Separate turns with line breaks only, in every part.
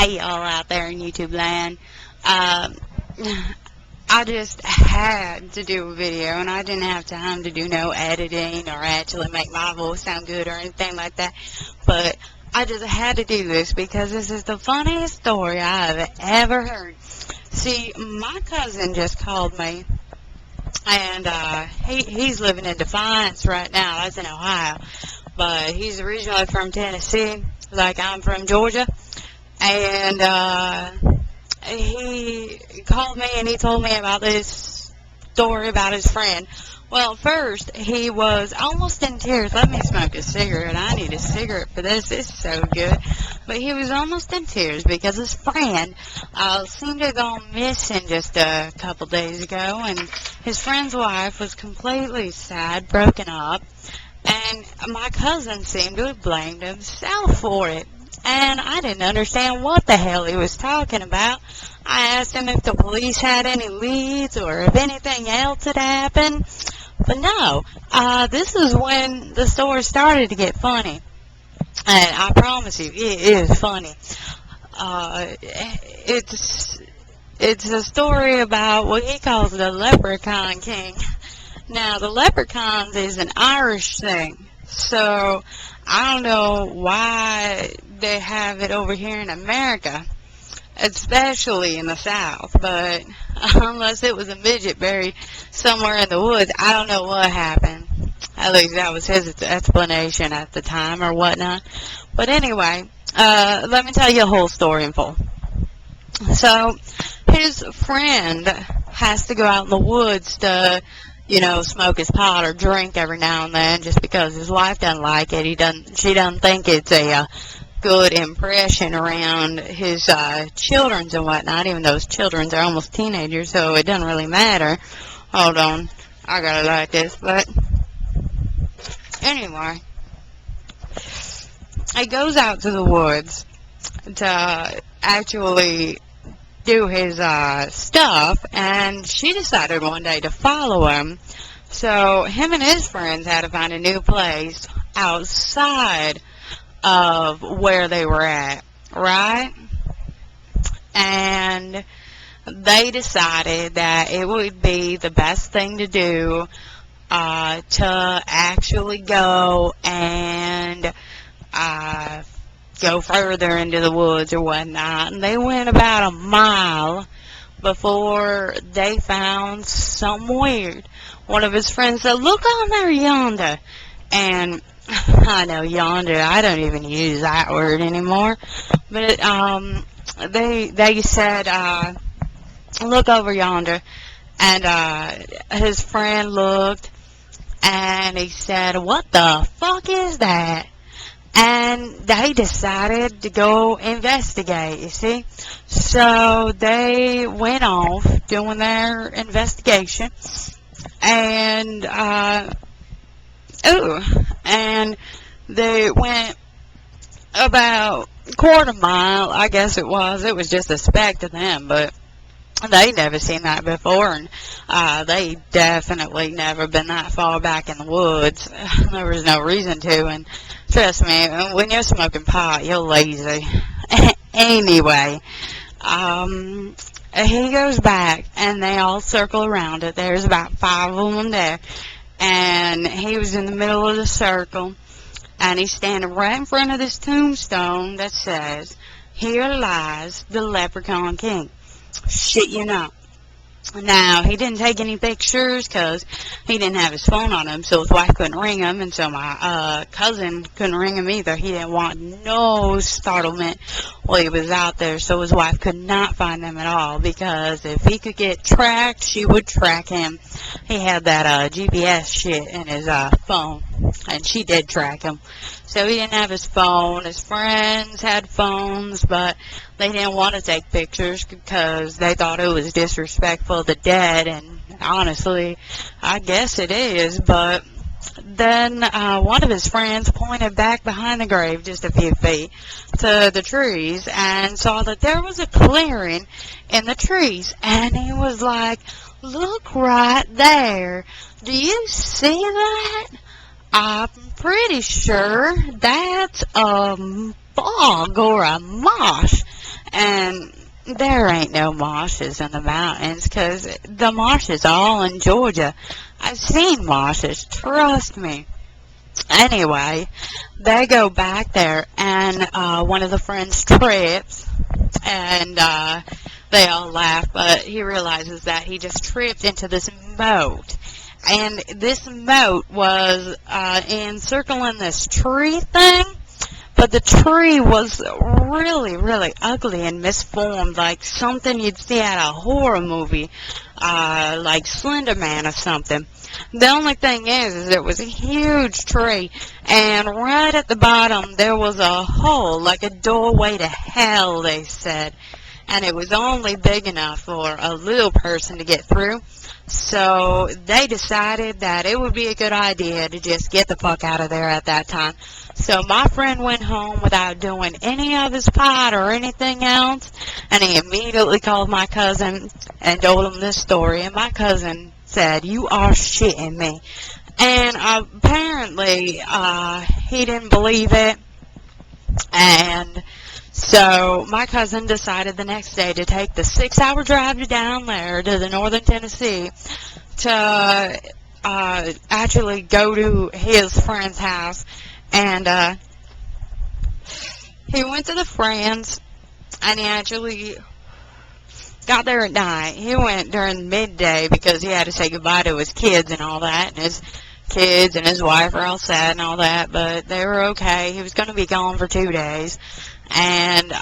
Hey, y'all out there in YouTube land. Um, I just had to do a video, and I didn't have time to do no editing or actually make my voice sound good or anything like that. But I just had to do this because this is the funniest story I've ever heard. See, my cousin just called me, and he's living in Defiance right now. That's in Ohio, but he's originally from Tennessee, like I'm from Georgia. And he called me and he told me about this story about his friend. Well, first, he was almost in tears. Let me smoke a cigarette. I need a cigarette for this. This is so good. But he was almost in tears because his friend seemed to have gone missing just a couple days ago. And his friend's wife was completely sad, broken up. And my cousin seemed to have blamed himself for it. And I didn't understand what the hell he was talking about. I asked him if the police had any leads or if anything else had happened. But no, this is when the story started to get funny. And I promise you, it is funny. It's a story about what he calls the Leprechaun King. Now, the Leprechauns is an Irish thing. So, I don't know why they have it over here in America, especially in the South, but unless it was a midget buried somewhere in the woods, I don't know what happened. At least that was his explanation at the time or whatnot. But anyway, let me tell you a whole story in full. So, his friend has to go out in the woods to smoke his pot or drink every now and then just because his wife doesn't like it. She doesn't think it's a good impression around his children and whatnot, even though his children are almost teenagers, so it doesn't really matter. Hold on. I gotta light this, but anyway. He goes out to the woods to actually do his stuff, and she decided one day to follow him. So him and his friends had to find a new place outside of where they were at, right? And they decided that it would be the best thing to do to actually go and go further into the woods or whatnot. And they went about a mile before they found something weird. One of his friends said, "Look on there yonder." And I know yonder, I don't even use that word anymore. But they said, "Look over yonder." And his friend looked and he said, "What the fuck is that?" And they decided to go investigate, you see. So they went off doing their investigation. And, and they went about a quarter mile, I guess it was. It was just a speck to them, but they never seen that before, and they definitely never been that far back in the woods. There was no reason to, and trust me, when you're smoking pot, you're lazy. Anyway, he goes back, and they all circle around it. There's about 5 of them there, and he was in the middle of the circle, and he's standing right in front of this tombstone that says, "Here lies the Leprechaun King." Shit, you know. Now, he didn't take any pictures because he didn't have his phone on him, so his wife couldn't ring him, and so my cousin couldn't ring him either. He didn't want no startlement while he was out there, so his wife could not find him at all, because if he could get tracked, she would track him. He had that GPS shit in his phone, and she did track him. So he didn't have his phone. His friends had phones, but they didn't want to take pictures because they thought it was disrespectful of the dead, and honestly, I guess it is. But then one of his friends pointed back behind the grave just a few feet to the trees and saw that there was a clearing in the trees, and he was like, "Look right there. Do you see that? I'm pretty sure that's a fog or a marsh. And there ain't no marshes in the mountains, 'cause the marshes are all in Georgia. I've seen marshes, trust me. Anyway, they go back there, and one of the friends trips, and they all laugh, but he realizes that he just tripped into this moat. And this moat was encircling this tree thing, but the tree was really, really ugly and misformed, like something you'd see at a horror movie, like Slender Man or something. The only thing is it was a huge tree, and right at the bottom there was a hole, like a doorway to hell, they said. And it was only big enough for a little person to get through. So they decided that it would be a good idea to just get the fuck out of there at that time. So my friend went home without doing any of his pot or anything else, and he immediately called my cousin and told him this story. And my cousin said, "You are shitting me." And apparently he didn't believe it, and so my cousin decided the next day to take the 6-hour drive down there to the northern Tennessee to actually go to his friend's house. And he went to the friends, and he actually got there at night. He went during midday because he had to say goodbye to his kids and all that, and his kids and his wife are all sad and all that, but they were okay. He was going to be gone for 2 days. And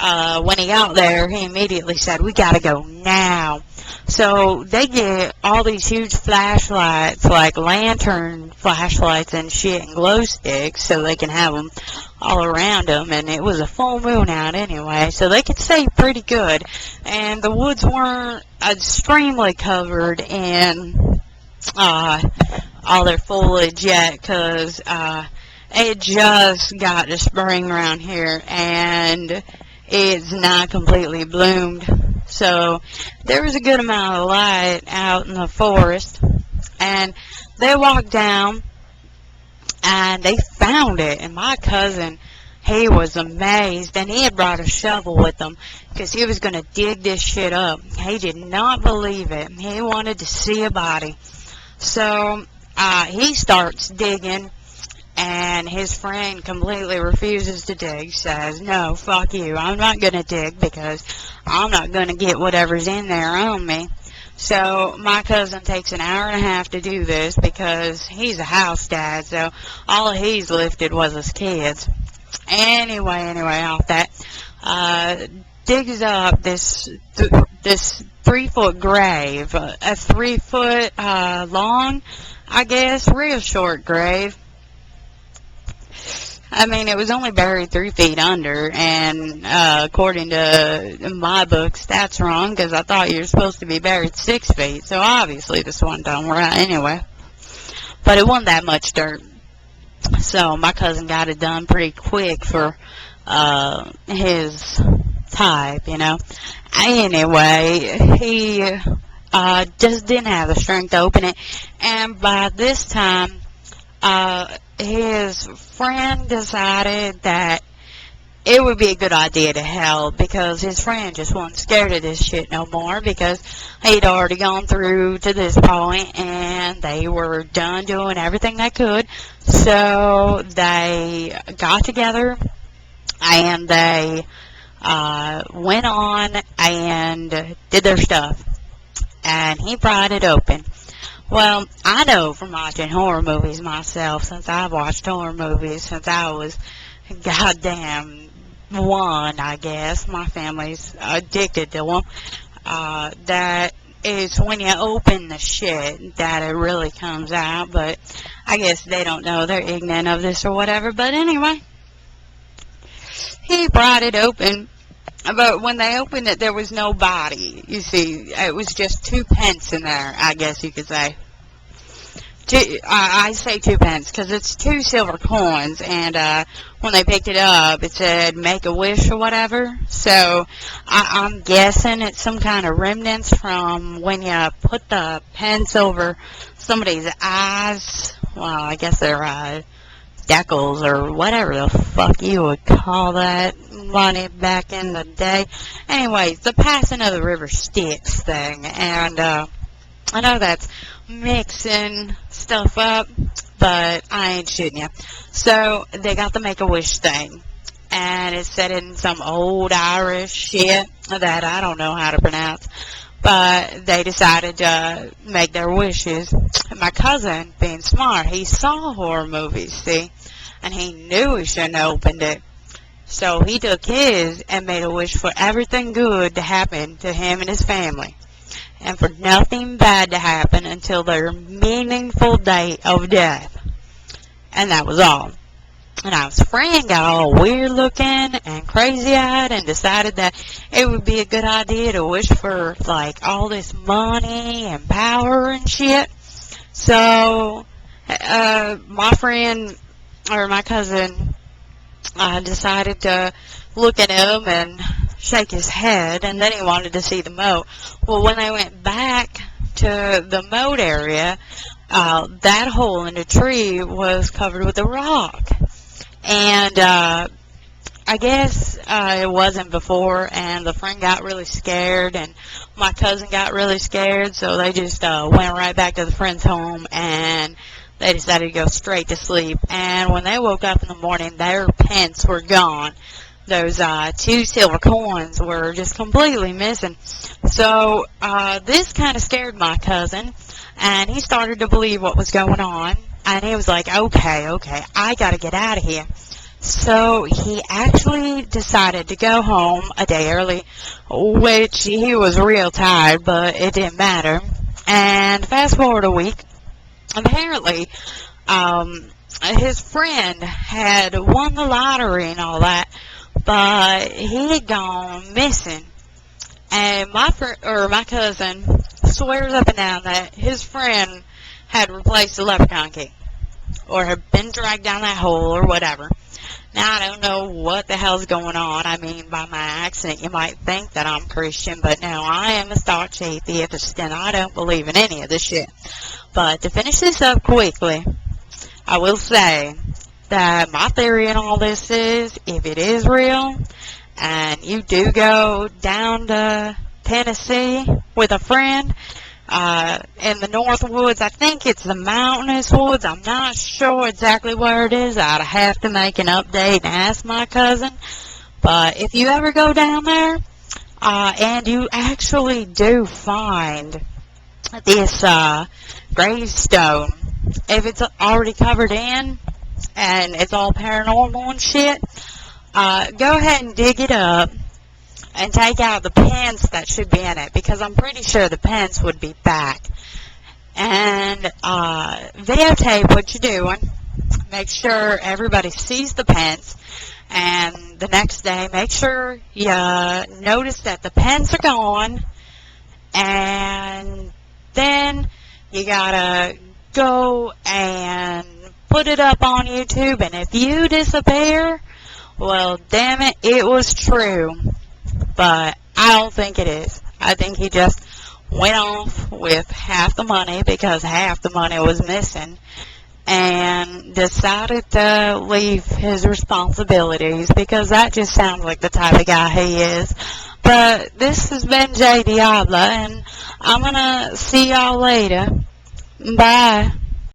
when he got there, he immediately said, "We got to go now." So they get all these huge flashlights, like lantern flashlights and shit, and glow sticks, so they can have them all around them. And it was a full moon out anyway, so they could see pretty good. And the woods weren't extremely covered in all their foliage yet, because it just got to spring around here, and it's not completely bloomed. So there was a good amount of light out in the forest, and they walked down, and they found it. And my cousin, he was amazed, and he had brought a shovel with him because he was going to dig this shit up. He did not believe it. He wanted to see a body. So he starts digging, and his friend completely refuses to dig, says, "No, fuck you, I'm not going to dig because I'm not going to get whatever's in there on me." So my cousin takes an hour and a half to do this because he's a house dad, so all he's lifted was his kids. Anyway, off that, digs up this 3-foot grave, a 3-foot long, I guess, real short grave. I mean, it was only buried 3 feet under, and according to my books, that's wrong, because I thought you were supposed to be buried 6 feet, so obviously this one don't right anyway. But it wasn't that much dirt, so my cousin got it done pretty quick for his type, you know. Anyway, he just didn't have the strength to open it, and by this time, his friend decided that it would be a good idea to help, because his friend just wasn't scared of this shit no more, because he'd already gone through to this point and they were done doing everything they could. So they got together and they went on and did their stuff, and he pried it open. Well, I know from watching horror movies myself, since I've watched horror movies since I was goddamn 1, I guess. My family's addicted to them. That is when you open the shit that it really comes out, but I guess they don't know. They're ignorant of this or whatever. But anyway, he brought it open. But when they opened it, there was no body. You see, it was just 2 pence in there, I guess you could say. I say 2 pence because it's 2 silver coins, and when they picked it up, it said "Make a Wish" or whatever. So I'm guessing it's some kind of remnants from when you put the pence over somebody's eyes. Well, I guess they're decals or whatever the fuck you would call that money back in the day. Anyways, the passing of the river Styx thing, and I know that's mixing stuff up, but I ain't shooting you. So they got the Make-A-Wish thing, and it's set in some old Irish shit that I don't know how to pronounce, but they decided to make their wishes. And my cousin, being smart, he saw horror movies, see, and he knew he shouldn't have opened it. So he took his and made a wish for everything good to happen to him and his family, and for nothing bad to happen until their meaningful day of death. And that was all. And his friend got all weird looking and crazy eyed and decided that it would be a good idea to wish for like all this money and power and shit. So my friend, or my cousin, decided to look at him and shake his head, and then he wanted to see the moat. Well, when they went back to the moat area, that hole in the tree was covered with a rock. And I guess it wasn't before, and the friend got really scared, and my cousin got really scared, so they just went right back to the friend's home, and they decided to go straight to sleep. And when they woke up in the morning, their pence were gone. Those 2 silver coins were just completely missing. So this kind of scared my cousin, and he started to believe what was going on. And he was like, okay, I got to get out of here. So he actually decided to go home a day early, which he was real tired, but it didn't matter. And fast forward a week, apparently his friend had won the lottery and all that, but he had gone missing. And my cousin swears up and down that his friend had replaced the Leprechaun key, or had been dragged down that hole, or whatever. Now, I don't know what the hell's going on. I mean, by my accent, you might think that I'm Christian, but no, I am a staunch atheist, and I don't believe in any of this shit. But to finish this up quickly, I will say that my theory in all this is, if it is real, and you do go down to Tennessee with a friend, in the North Woods, I think it's the Mountainous Woods, I'm not sure exactly where it is, I'd have to make an update and ask my cousin, but if you ever go down there, and you actually do find this, gravestone, if it's already covered in, and it's all paranormal and shit, go ahead and dig it up, and take out the pence that should be in it, because I'm pretty sure the pence would be back. And videotape what you're doing. Make sure everybody sees the pence. And the next day, make sure you notice that the pence are gone. And then you gotta go and put it up on YouTube. And if you disappear, well, damn it, it was true. But I don't think it is. I think he just went off with half the money, because half the money was missing, and decided to leave his responsibilities, because that just sounds like the type of guy he is. But this has been Diabla, and I'm going to see y'all later. Bye.